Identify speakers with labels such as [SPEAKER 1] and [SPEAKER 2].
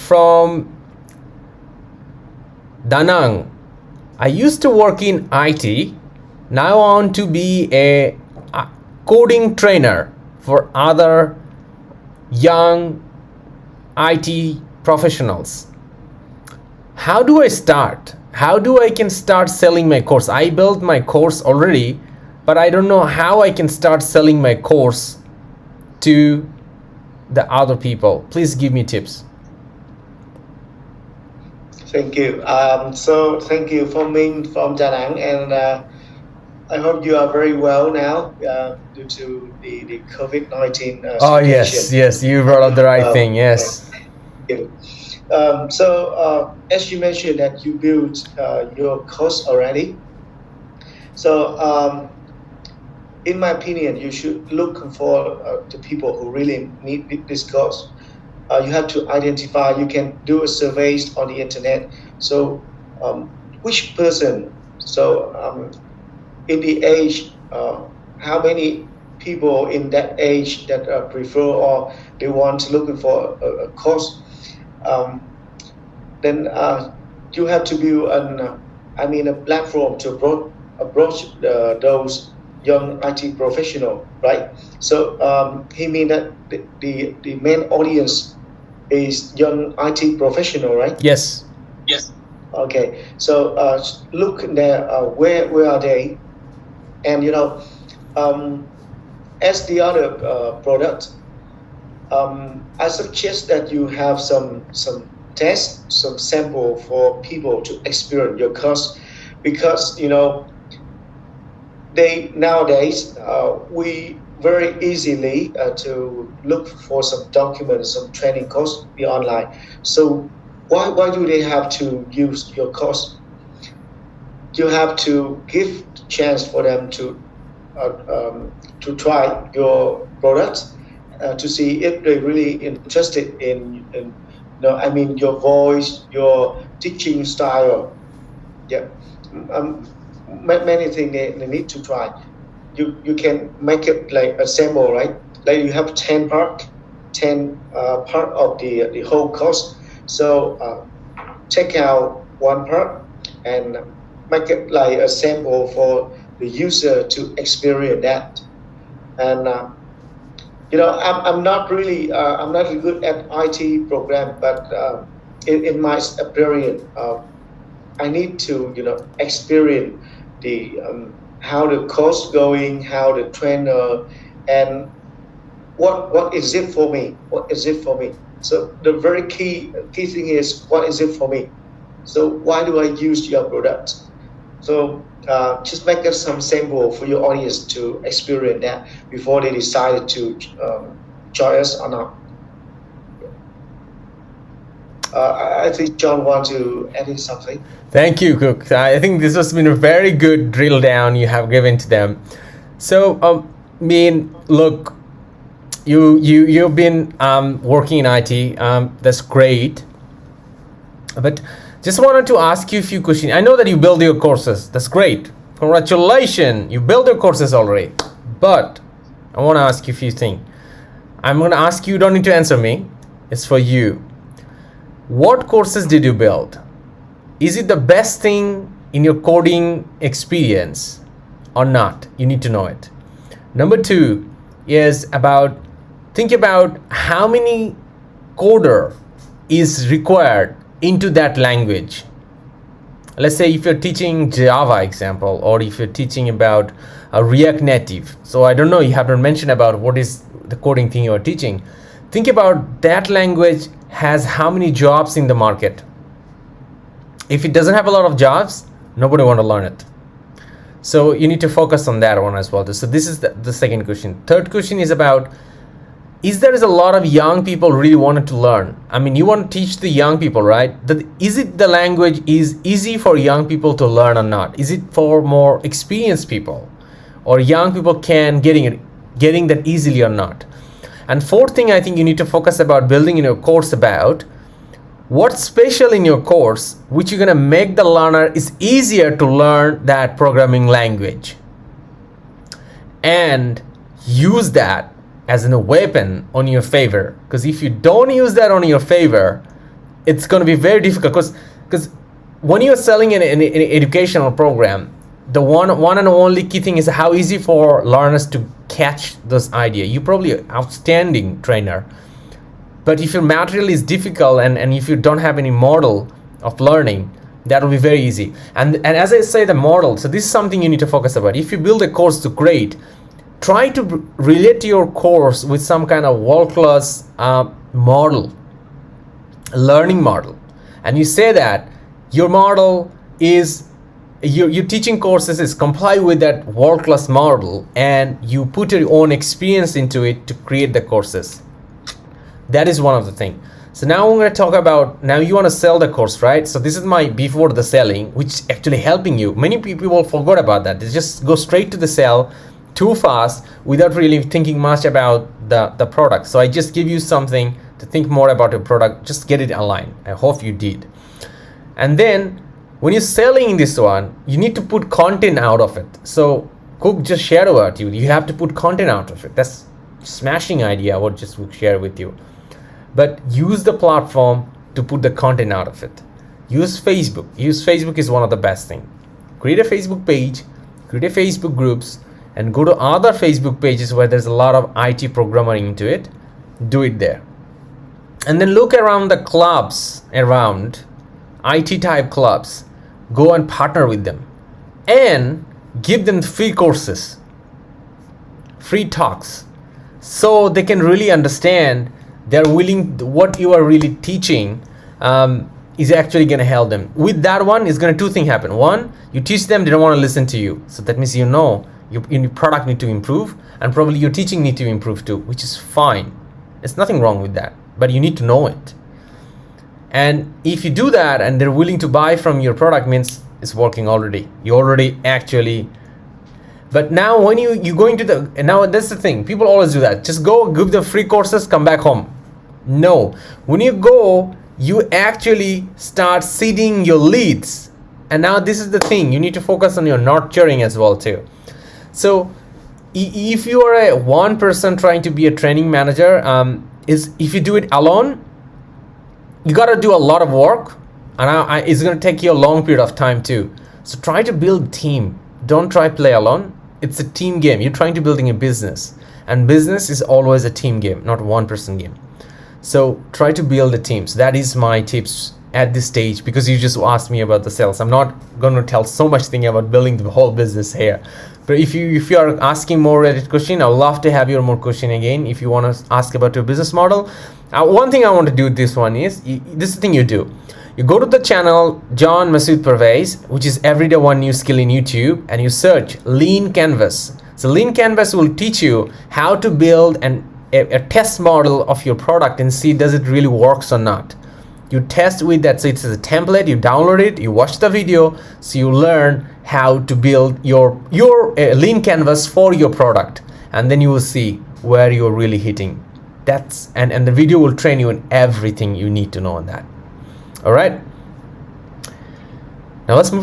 [SPEAKER 1] from Da Nang. I used to work in IT. Now I want to be a coding trainer for other young IT professionals. How do I start? How do I can start selling my course? I built my course already, but I don't know how I can start selling my course to the other people. Please give me tips.
[SPEAKER 2] Thank you. So thank you for Minh from Da Nang, and I hope you are very well now due to the COVID-19
[SPEAKER 1] Oh
[SPEAKER 2] situation.
[SPEAKER 1] yes, you brought up the right thing. Yes.
[SPEAKER 2] So as you mentioned that you built your course already. So in my opinion, you should look for the people who really need this course. You have to identify. You can do a surveys on the internet. So which person? So in the age, how many people in that age that prefer or they want to looking for a course? Then you have to build a platform to approach those young IT professional, right? So he mean that the main audience is young IT professional, right?
[SPEAKER 1] Yes.
[SPEAKER 2] Okay. So look there. Where are they? And as the other product, I suggest that you have some tests, some sample for people to experience your course, because they nowadays we very easily to look for some documents, some training course be online. So why do they have to use your course? You have to give chance for them to try your product to see if they're really interested in your voice, your teaching style. Yeah, many things they need to try. You can make it like a sample, right? Like you have 10 part of the whole course. So take out one part and make it like a sample for the user to experience that. And I'm not really good at IT program, but in my experience, I need to experience the how the course going, how the trainer, and what is it for me? What is it for me? So the very key thing is, what is it for me? So why do I use your product? So just make us some sample for your audience to experience that before they decide to join us or not. I think John wants to add in something.
[SPEAKER 1] Thank you, Cook. I think this has been a very good drill down you have given to them. So, look, you've been working in IT. That's great. But just wanted to ask you a few questions. I know that you build your courses. That's great. Congratulations. You build your courses already. But I want to ask you a few things. I'm going to ask you. You don't need to answer me. It's for you. What courses did you build? Is it the best thing in your coding experience or not? You need to know it. Number two is think about how many coder is required into that language. Let's say if you're teaching Java example, or if you're teaching about a React Native. So I don't know, you haven't mentioned about what is the coding thing you're teaching. Think about that language has how many jobs in the market. If it doesn't have a lot of jobs, nobody want to learn it. So you need to focus on that one as well. So this is the second question. Third question is about, is there a lot of young people really wanted to learn? I mean, you want to teach the young people, right? Is it the language is easy for young people to learn or not? Is it for more experienced people, or young people can getting that easily or not? And fourth thing, I think you need to focus about building in your course about what's special in your course, which you're gonna make the learner is easier to learn that programming language, and use that as a weapon on your favor. Because if you don't use that on your favor, it's going to be very difficult because when you're selling an educational program, the one and only key thing is how easy for learners to catch this idea. You're probably an outstanding trainer, but if your material is difficult and if you don't have any model of learning, that will be very easy. And as I say, the model, so this is something you need to focus about. If you build a course to great, try to relate your course with some kind of world-class model, learning model. And you say that your model is, your teaching courses is comply with that world-class model, and you put your own experience into it to create the courses. That is one of the things. So now I'm going to talk about, now you want to sell the course, right? So this is my before the selling, which is actually helping you. Many people forgot about that. They just go straight to the sell too fast without really thinking much about the product. So I just give you something to think more about your product. Just get it aligned. I hope you did. And then when you're selling this one, you need to put content out of it. So Cook just shared about you. You have to put content out of it. That's smashing idea. I would just share with you. But use the platform to put the content out of it. Use Facebook. Use Facebook is one of the best things. Create a Facebook page, create a Facebook groups, and go to other Facebook pages where there's a lot of IT programming into it. Do it there. And then look around the clubs, around IT type clubs. Go and partner with them and give them free courses, free talks, so they can really understand. They're willing, what you are really teaching is actually going to help them. With that one, is going to two things happen. One, you teach them, they don't want to listen to you. So that means your product need to improve, and probably your teaching need to improve too, which is fine. There's nothing wrong with that, but you need to know it. And if you do that and they're willing to buy from your product, means it's working already. You already actually. But now when you go into the, and now that's the thing, people always do that. Just go give the free courses, come back home. No, when you go, you actually start seeding your leads. And now this is the thing, you need to focus on your nurturing as well too. So if you are a one person trying to be a training manager, if you do it alone, you got to do a lot of work, and it's going to take you a long period of time too. So try to build team. Don't try play alone. It's a team game. You're trying to building a business, and business is always a team game, not one person game. So try to build a team. So that is my tips at this stage, because you just asked me about the sales. I'm not going to tell so much thing about building the whole business here. But if you are asking more related question, I would love to have your more question again. If you want to ask about your business model, one thing I want to do this one is, this is the thing you do. You go to the channel John Masud Parvez, which is Everyday One New Skill in YouTube, and you search Lean Canvas. So Lean Canvas will teach you how to build a test model of your product and see does it really works or not. You test with that, so it's a template, you download it, you watch the video, so you learn how to build your lean canvas for your product, and then you will see where you're really hitting. That's and the video will train you in everything you need to know on that. All right, now let's move